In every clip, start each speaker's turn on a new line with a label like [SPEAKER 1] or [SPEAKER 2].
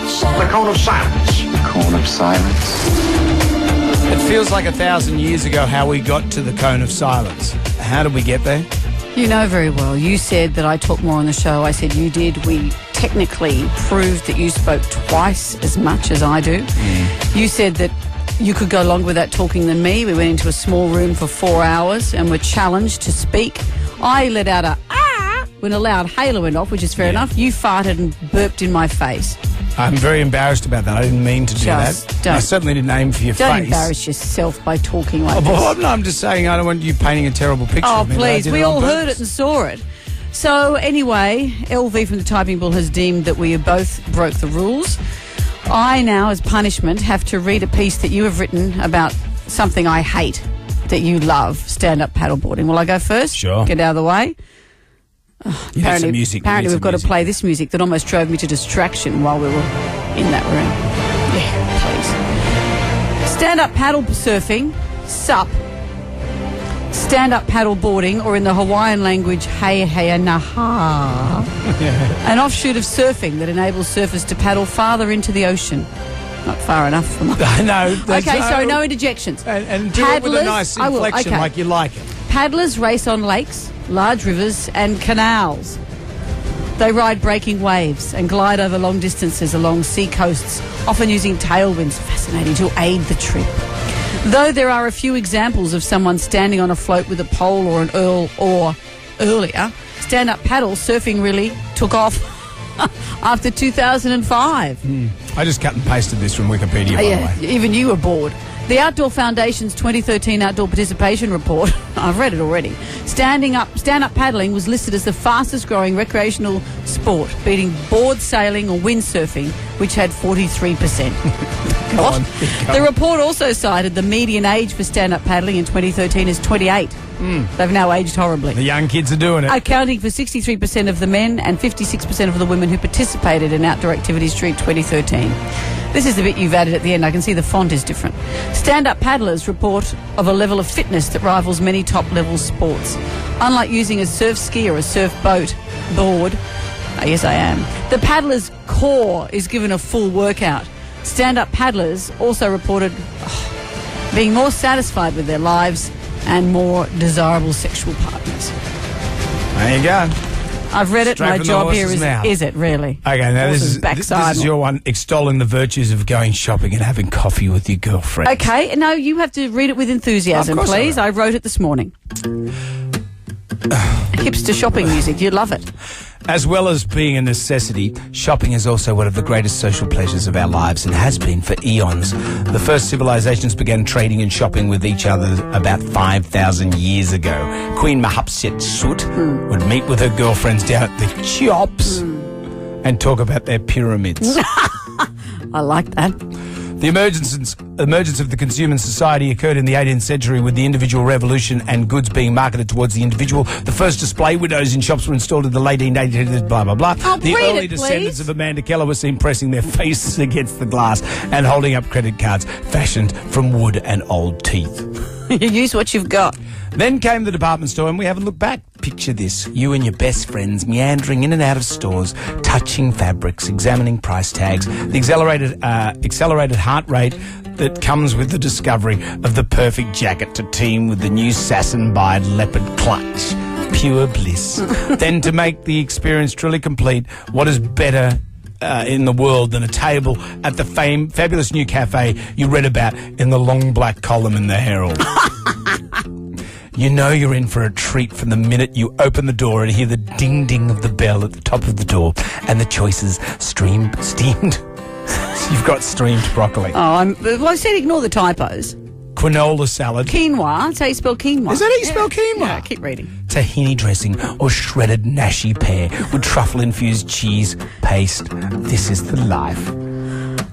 [SPEAKER 1] The cone of silence.
[SPEAKER 2] The cone of silence.
[SPEAKER 3] It feels like 1,000 years ago how we got to the cone of silence. How did we get there?
[SPEAKER 4] You know very well. You said that I talk more on the show. I said you did. We technically proved that you spoke twice as much as I do. You said that you could go longer without talking than me. We went into a small room for 4 hours and were challenged to speak. I let out a when a loud hailer went off, which is fair enough. You farted and burped in my face.
[SPEAKER 3] I'm very embarrassed about that. I didn't mean to do that.
[SPEAKER 4] Don't.
[SPEAKER 3] I certainly didn't aim for your face.
[SPEAKER 4] Don't embarrass yourself by talking like this.
[SPEAKER 3] Well, no, I'm just saying I don't want you painting a terrible picture
[SPEAKER 4] Oh,
[SPEAKER 3] of me.
[SPEAKER 4] please. We all heard it and saw it. So, anyway, LV from the Typing Bull has deemed that we both broke the rules. I now, as punishment, have to read a piece that you have written about something I hate that you love, stand-up paddleboarding. Will I go first?
[SPEAKER 3] Sure.
[SPEAKER 4] Get out of the way.
[SPEAKER 3] Apparently we've
[SPEAKER 4] got to play this music that almost drove me to distraction while we were in that room. Yeah, please. Stand-up paddle surfing, SUP. Stand-up paddle boarding, or in the Hawaiian language, hei naha. An offshoot of surfing that enables surfers to paddle farther into the ocean. Not far enough from
[SPEAKER 3] No.
[SPEAKER 4] Okay, so no interjections.
[SPEAKER 3] And do it with a nice inflection like you like it.
[SPEAKER 4] Paddlers race on lakes, large rivers and canals. They ride breaking waves and glide over long distances along sea coasts, often using tailwinds, fascinating, to aid the trip. Though there are a few examples of someone standing on a float with a pole or an or earlier, stand-up paddle surfing really took off after 2005.
[SPEAKER 3] I just cut and pasted this from Wikipedia, by the way.
[SPEAKER 4] Even you were bored. The Outdoor Foundation's 2013 Outdoor Participation Report, I've read it already, stand-up paddling was listed as the fastest-growing recreational sport, beating board sailing or windsurfing, which had 43%. The report also cited the median age for stand-up paddling in 2013 is 28. They've now aged horribly.
[SPEAKER 3] The young kids are doing it.
[SPEAKER 4] Accounting for 63% of the men and 56% of the women who participated in outdoor activities during 2013. This is the bit you've added at the end. I can see the font is different. Stand-up paddlers report of a level of fitness that rivals many top-level sports. Unlike using a surf ski or a surf board, yes I am, the paddler's core is given a full workout. Stand-up paddlers also reported being more satisfied with their lives and more desirable sexual partners.
[SPEAKER 3] There you go.
[SPEAKER 4] I've read it.
[SPEAKER 3] Straight
[SPEAKER 4] My
[SPEAKER 3] from the
[SPEAKER 4] job here
[SPEAKER 3] horse's
[SPEAKER 4] is it really?
[SPEAKER 3] Okay, now this is your one, extolling the virtues of going shopping and having coffee with your girlfriend.
[SPEAKER 4] Okay, no, you have to read it with enthusiasm, please. I wrote it this morning. Hipster shopping music, you'd love it.
[SPEAKER 3] As well as being a necessity, shopping is also one of the greatest social pleasures of our lives and has been for eons. The first civilizations began trading and shopping with each other about 5,000 years ago. Queen Mahapsetsut would meet with her girlfriends down at the shops and talk about their pyramids.
[SPEAKER 4] I like that.
[SPEAKER 3] The emergence of the consumer society occurred in the 18th century with the individual revolution and goods being marketed towards the individual. The first display windows in shops were installed in the late 1800s, blah, blah, blah. The early descendants of Amanda Keller were seen pressing their faces against the glass and holding up credit cards fashioned from wood and old teeth.
[SPEAKER 4] You use what you've got.
[SPEAKER 3] Then came the department store and we haven't looked back. Picture this, you and your best friends meandering in and out of stores, touching fabrics, examining price tags, the accelerated heart rate that comes with the discovery of the perfect jacket to team with the new Sassenbeid leopard clutch. Pure bliss. Then to make the experience truly complete, what is better in the world than a table at the fabulous new cafe you read about in the long black column in the Herald? You know you're in for a treat from the minute you open the door and hear the ding-ding of the bell at the top of the door and the choices steamed. So you've got steamed broccoli.
[SPEAKER 4] Well, I said ignore the typos.
[SPEAKER 3] Quinola salad.
[SPEAKER 4] Quinoa. That's how you spell quinoa.
[SPEAKER 3] Is that how you spell quinoa?
[SPEAKER 4] Yeah, keep reading.
[SPEAKER 3] Tahini dressing or shredded nashi pear with truffle-infused cheese paste. This is the life.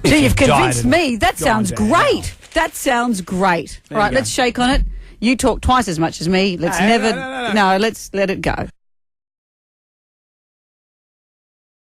[SPEAKER 4] Gee, you've convinced me. That sounds great. That sounds great. All right, let's shake on it. You talk twice as much as me. Let's let's let it go.